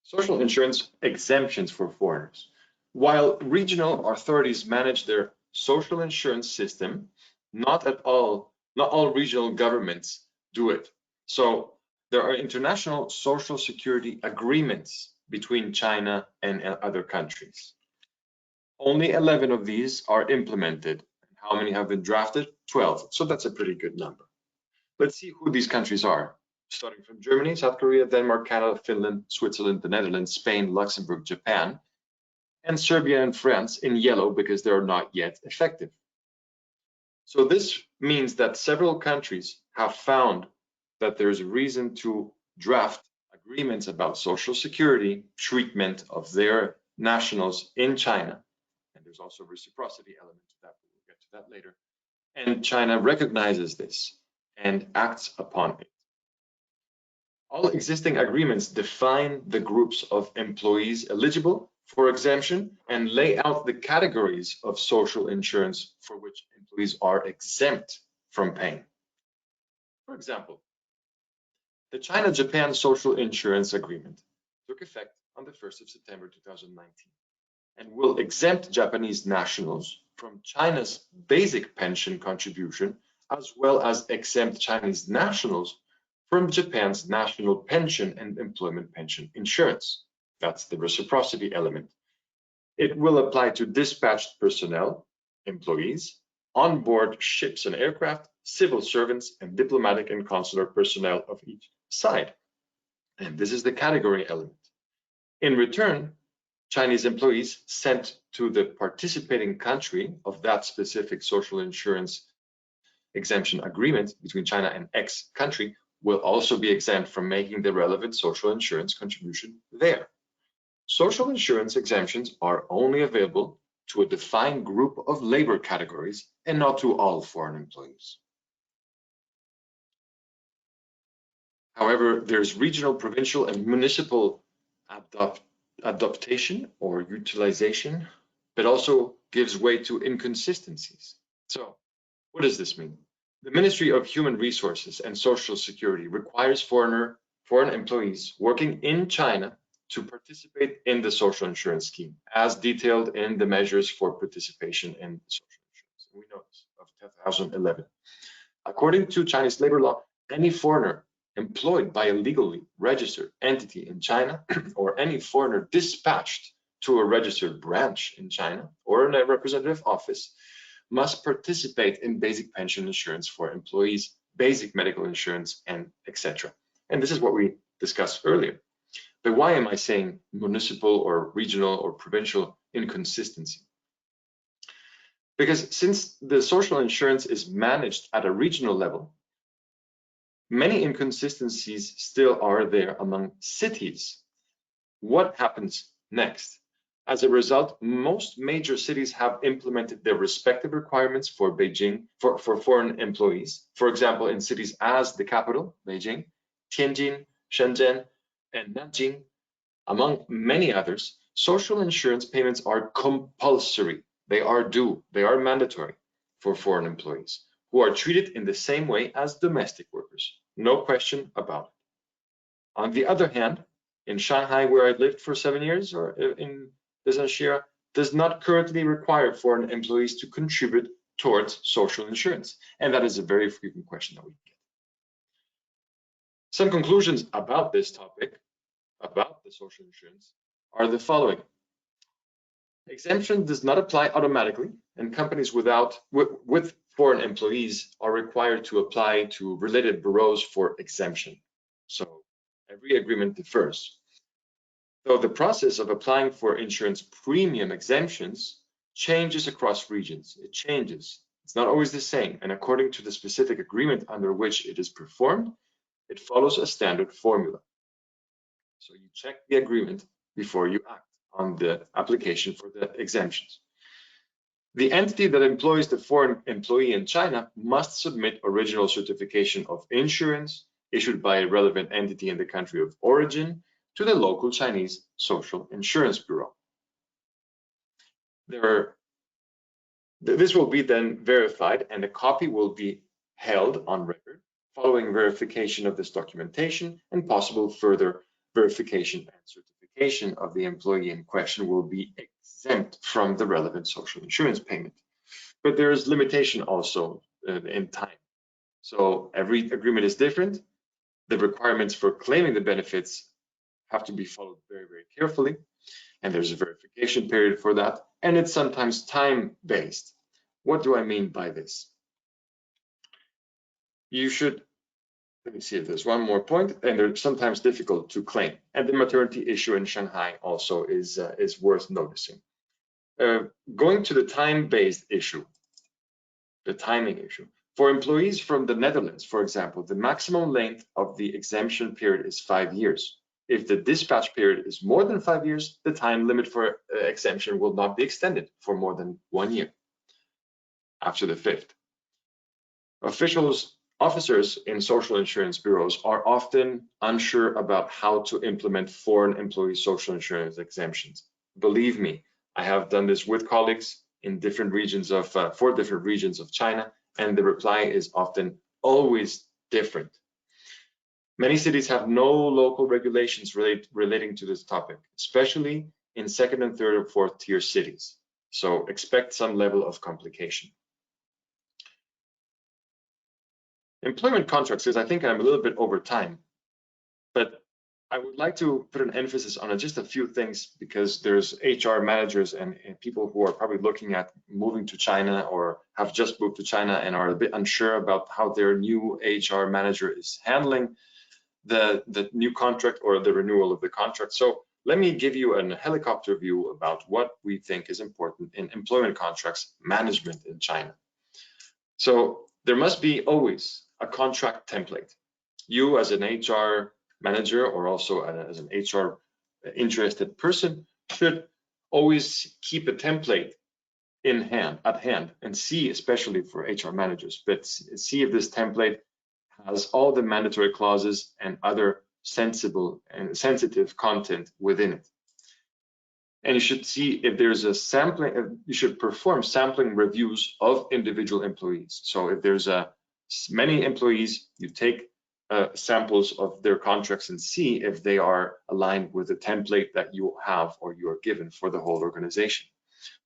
Social insurance exemptions for foreigners. While regional authorities manage their social insurance system, not all regional governments do it. So there are international social security agreements between China and other countries. Only 11 of these are implemented. How many have been drafted? 12. So that's a pretty good number. Let's see who these countries are. Starting from Germany, South Korea, Denmark, Canada, Finland, Switzerland, the Netherlands, Spain, Luxembourg, Japan, and Serbia and France in yellow because they're not yet effective. So this means that several countries have found that there's a reason to draft agreements about social security treatment of their nationals in China. And there's also a reciprocity element to that, but we'll get to that later. And China recognizes this and acts upon it. All existing agreements define the groups of employees eligible for exemption and lay out the categories of social insurance for which employees are exempt from paying. For example, the China-Japan Social Insurance Agreement took effect on the 1st of September 2019 and will exempt Japanese nationals from China's basic pension contribution, as well as exempt Chinese nationals from Japan's national pension and employment pension insurance. That's the reciprocity element. It will apply to dispatched personnel, employees, onboard ships and aircraft, civil servants, and diplomatic and consular personnel of each side. And this is the category element. In return, Chinese employees sent to the participating country of that specific social insurance exemption agreement between China and X country will also be exempt from making the relevant social insurance contribution there. Social insurance exemptions are only available to a defined group of labor categories and not to all foreign employees. However, there's regional, provincial, and municipal adaptation or utilization, but also gives way to inconsistencies. So what does this mean? The Ministry of Human Resources and Social Security requires foreign employees working in China to participate in the social insurance scheme, as detailed in the measures for participation in social insurance. We know this of 2011. According to Chinese labor law, any foreigner employed by a legally registered entity in China or any foreigner dispatched to a registered branch in China or in a representative office must participate in basic pension insurance for employees, basic medical insurance, and etc. And this is what we discussed earlier. But why am I saying municipal or regional or provincial inconsistency? Because since the social insurance is managed at a regional level, many inconsistencies still are there among cities. What happens next? As a result, most major cities have implemented their respective requirements for Beijing, for foreign employees. For example, in cities as the capital, Beijing, Tianjin, Shenzhen, and Nanjing, among many others, social insurance payments are compulsory. They are due, they are mandatory for foreign employees who are treated in the same way as domestic workers. No question about it. On the other hand, in Shanghai, where I lived for 7 years, or in Dezan, Shira, does not currently require foreign employees to contribute towards social insurance. And that is a very frequent question that we get. Some conclusions about this topic, about the social insurance, are the following. Exemption does not apply automatically, and companies with foreign employees are required to apply to related bureaus for exemption. So every agreement differs. Though the process of applying for insurance premium exemptions changes across regions. It changes. It's not always the same, and according to the specific agreement under which it is performed, it follows a standard formula. So you check the agreement before you act on the application for the exemptions. The entity that employs the foreign employee in China must submit original certification of insurance issued by a relevant entity in the country of origin to the local Chinese Social Insurance Bureau. This will be then verified, and a copy will be held on record following verification of this documentation, and possible further verification and certification of the employee in question will be exempt from the relevant social insurance payment. But there is limitation also in time. So every agreement is different. The requirements for claiming the benefits have to be followed very, very carefully. And there's a verification period for that. And it's sometimes time-based. What do I mean by this? You should, let me see if there's one more point, and they're sometimes difficult to claim. And the maternity issue in Shanghai also is worth noticing. Going to the time-based issue, the timing issue. For employees from the Netherlands, for example, the maximum length of the exemption period is 5 years. If the dispatch period is more than 5 years, the time limit for exemption will not be extended for more than 1 year after the 5th. Officers in social insurance bureaus are often unsure about how to implement foreign employee social insurance exemptions. Believe me, I have done this with colleagues in different regions of 4 different regions of China, and the reply is often always different. Many cities have no local regulations relating to this topic, especially in 2nd and 3rd or 4th tier cities. So expect some level of complication. Employment contracts, because I think I'm a little bit over time, but I would like to put an emphasis on just a few things, because there's HR managers and people who are probably looking at moving to China or have just moved to China and are a bit unsure about how their new HR manager is handling the new contract or the renewal of the contract. So let me give you a helicopter view about what we think is important in employment contracts management in China. So there must be always a contract template. You as an HR manager, or also as an HR interested person, should always keep a template at hand and see, especially for HR managers, but see if this template has all the mandatory clauses and other sensible and sensitive content within it. And you should see if there's a sampling, you should perform sampling reviews of individual employees. So if there's many employees, you take samples of their contracts and see if they are aligned with the template that you have or you are given for the whole organization.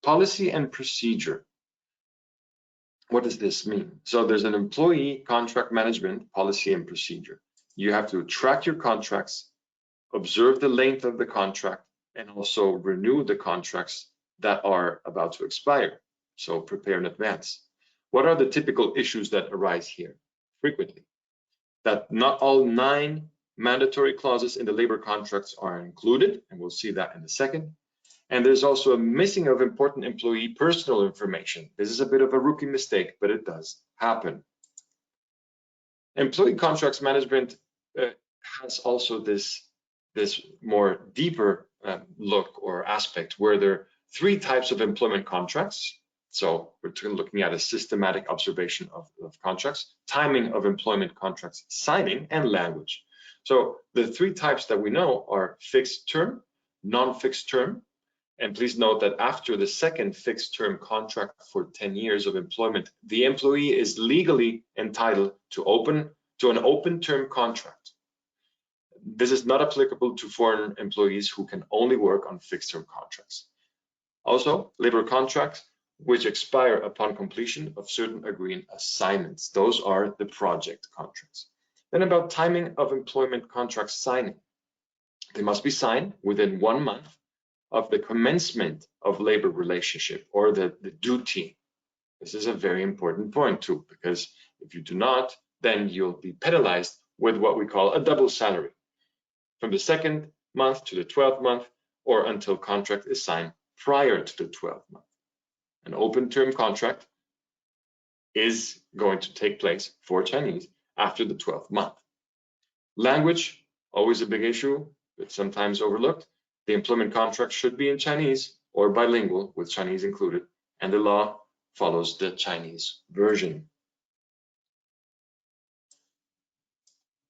Policy and procedure. What does this mean? So there's an employee contract management policy and procedure. You have to track your contracts, observe the length of the contract, and also renew the contracts that are about to expire. So prepare in advance. What are the typical issues that arise here? Frequently, that not all 9 mandatory clauses in the labor contracts are included, and we'll see that in a second. And there's also a missing of important employee personal information. This is a bit of a rookie mistake, but it does happen. Employee contracts management has also this more deeper look or aspect, where there are 3 types of employment contracts. So we're looking at a systematic observation of contracts, timing of employment contracts, signing, and language. So the 3 types that we know are fixed term, non-fixed term, and please note that after the 2nd fixed term contract for 10 years of employment, the employee is legally entitled to an open term contract. This is not applicable to foreign employees who can only work on fixed term contracts. Also, labor contracts which expire upon completion of certain agreed assignments. Those are the project contracts. Then about timing of employment contract signing. They must be signed within 1 month of the commencement of labor relationship or the duty. This is a very important point too, because if you do not, then you'll be penalized with what we call a double salary from the 2nd month to the 12th month, or until contract is signed prior to the 12th month. An open term contract is going to take place for Chinese after the 12th month. Language, always a big issue, but sometimes overlooked. The employment contract should be in Chinese or bilingual with Chinese included, and the law follows the Chinese version.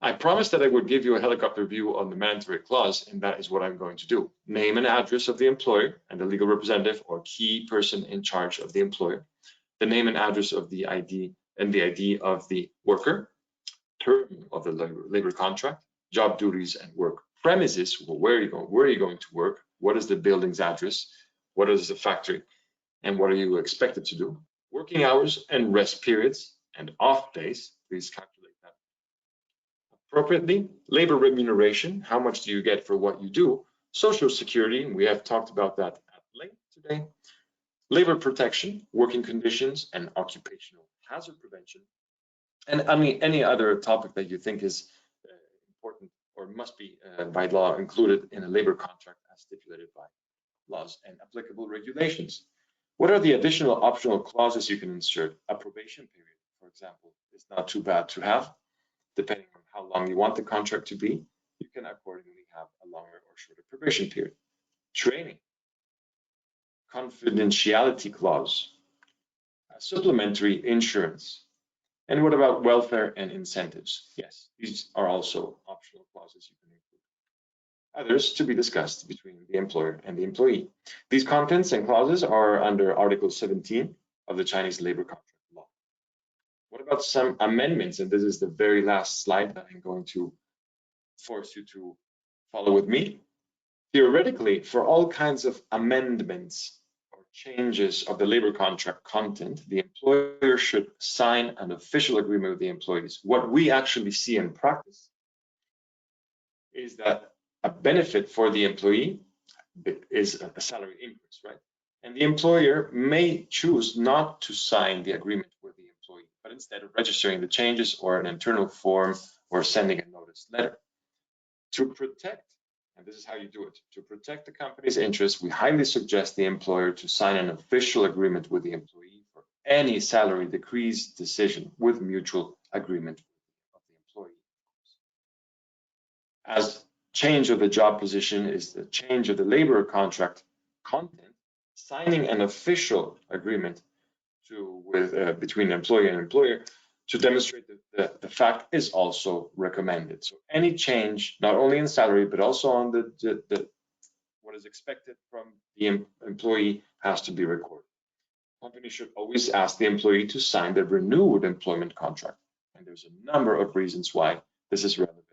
I promised that I would give you a helicopter view on the mandatory clause, and that is what I'm going to do. Name and address of the employer and the legal representative or key person in charge of the employer, the name and address of the ID and the ID of the worker, term of the labor contract, job duties and work premises. Well, where are you going to work? What is the building's address? What is the factory? And what are you expected to do? Working hours and rest periods and off days. Please calculate that appropriately. Labor remuneration. How much do you get for what you do? Social security. We have talked about that at length today. Labor protection, working conditions, and occupational hazard prevention. And I mean, any other topic that you think is important or must be by law included in a labor contract as stipulated by laws and applicable regulations. What are the additional optional clauses you can insert? A probation period, for example, is not too bad to have. Depending on how long you want the contract to be, you can accordingly have a longer or shorter probation period. Training, confidentiality clause, supplementary insurance. And what about welfare and incentives? Yes, these are also optional clauses you can include. Others to be discussed between the employer and the employee. These contents and clauses are under Article 17 of the Chinese labor contract law. What about some amendments? And this is the very last slide that I'm going to force you to follow with me. Theoretically, for all kinds of amendments or changes of the labor contract content, the employer should sign an official agreement with the employees. What we actually see in practice is that a benefit for the employee is a salary increase, right? And the employer may choose not to sign the agreement with the employee, but instead of registering the changes or an internal form or sending a notice letter. To protect, and this is how you do it, to protect the company's interests, we highly suggest the employer to sign an official agreement with the employee for any salary decrease decision with mutual agreement of the employee. As change of the job position is the change of the labor contract content, signing an official agreement between employee and employer to demonstrate that the fact is also recommended. So any change, not only in salary, but also on the what is expected from the employee has to be recorded. Company should always ask the employee to sign the renewed employment contract. And there's a number of reasons why this is relevant,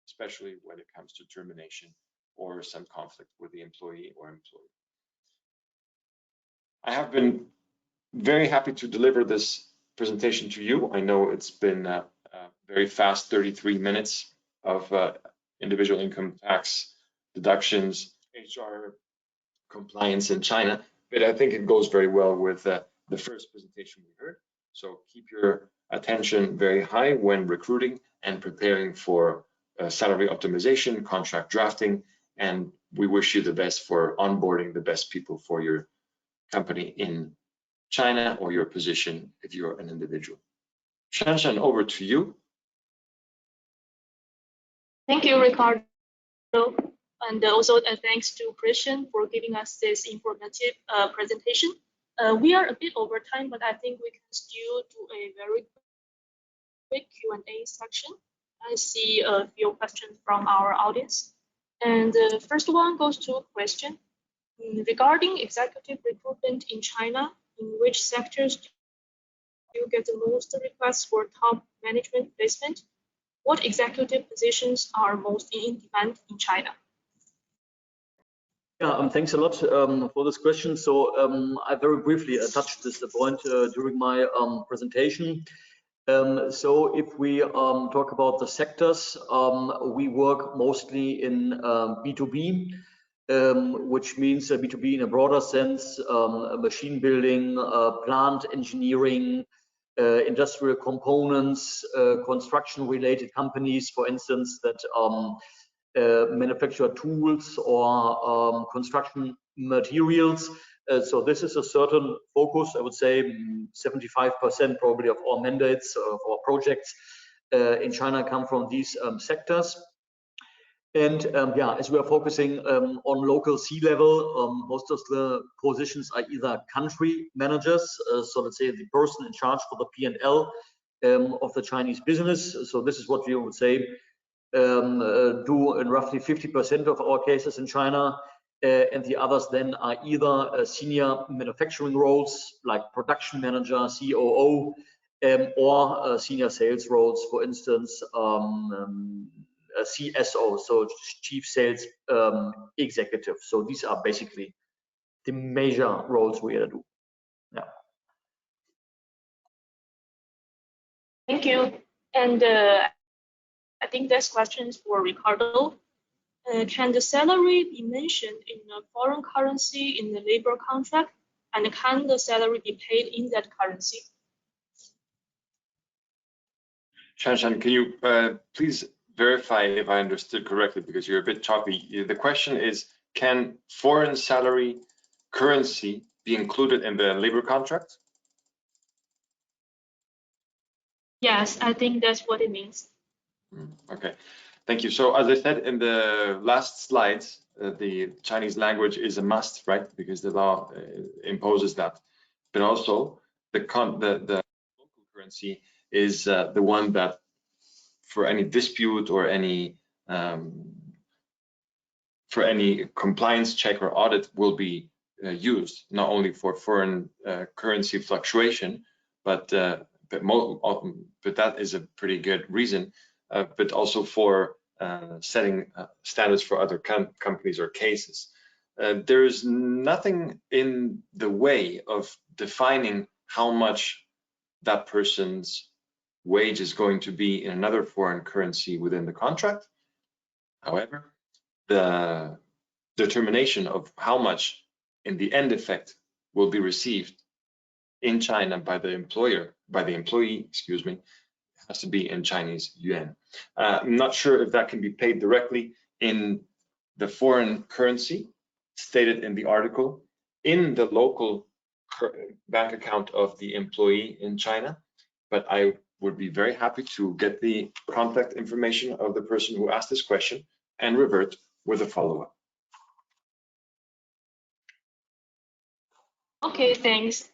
especially when it comes to termination or some conflict with the employee or employer. I have been very happy to deliver this presentation to you. I know it's been a very fast 33 minutes of individual income tax deductions, HR compliance in China, but I think it goes very well with the first presentation we heard. So keep your attention very high when recruiting and preparing for salary optimization, contract drafting, and we wish you the best for onboarding the best people for your company in China or your position if you're an individual. Shanshan, over to you. Thank you, Riccardo. And also thanks to Christian for giving us this informative presentation. We are a bit over time, but I think we can still do a very quick Q&A section. I see a few questions from our audience. And the first one goes to a question. Regarding executive recruitment in China, in which sectors do you get the most requests for top management placement? What executive positions are most in demand in China? Yeah, thanks a lot for this question. So I very briefly touched this point during my presentation. So if we talk about the sectors, we work mostly in B2B, which means B2B in a broader sense, machine building, plant engineering, industrial components, construction-related companies, for instance, that manufacture tools or construction materials. So this is a certain focus. I would say 75% probably of all mandates of our projects in China come from these sectors. And yeah, as we are focusing on local C-level, most of the positions are either country managers, so let's say the person in charge for the P&L of the Chinese business. So this is what we would say do in roughly 50% of our cases in China, and the others then are either senior manufacturing roles like production manager, COO, or senior sales roles, for instance, CSO, so chief sales executive. So these are basically the major roles we do. Yeah. Thank you. And I think this question is for Riccardo. Can the salary be mentioned in a foreign currency in the labor contract? And can the salary be paid in that currency? Shanshan, can you please verify if I understood correctly, because you're a bit choppy. The question is, can foreign salary currency be included in the labor contract? Yes, I think that's what it means. Okay, thank you. So as I said in the last slides, the Chinese language is a must, right? Because the law imposes that. But also the local currency is the one that, for any dispute or any compliance check or audit, will be used, not only for foreign currency fluctuation, but that is a pretty good reason, but also for setting standards for other companies or cases. There is nothing in the way of defining how much that person's wage is going to be in another foreign currency within the contract. However, the determination of how much in the end effect will be received in China by the employee, excuse me, has to be in Chinese yuan. I'm not sure if that can be paid directly in the foreign currency stated in the article in the local bank account of the employee in China, but I would be very happy to get the contact information of the person who asked this question and revert with a follow-up. Okay, thanks.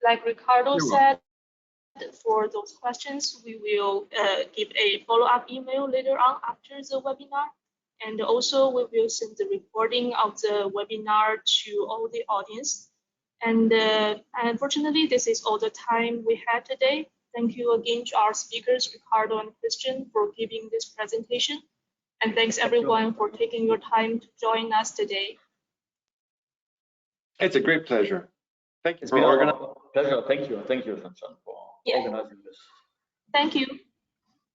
Like Riccardo said, for those questions, we will give a follow-up email later on after the webinar. And also we will send the recording of the webinar to all the audience. And unfortunately, this is all the time we had today. Thank you again to our speakers, Riccardo and Christian, for giving this presentation. And thanks everyone for taking your time to join us today. It's a great pleasure. Thank you. It's been our pleasure. Thank you, Shanshan, for organizing this. Thank you.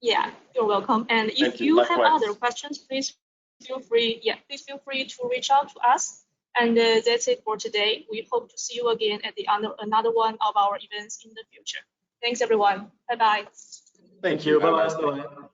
Yeah, you're welcome. And if you have other questions, please feel free. Yeah, please feel free to reach out to us. And that's it for today. We hope to see you again at another one of our events in the future. Thanks, everyone. Bye-bye. Thank you. Bye-bye.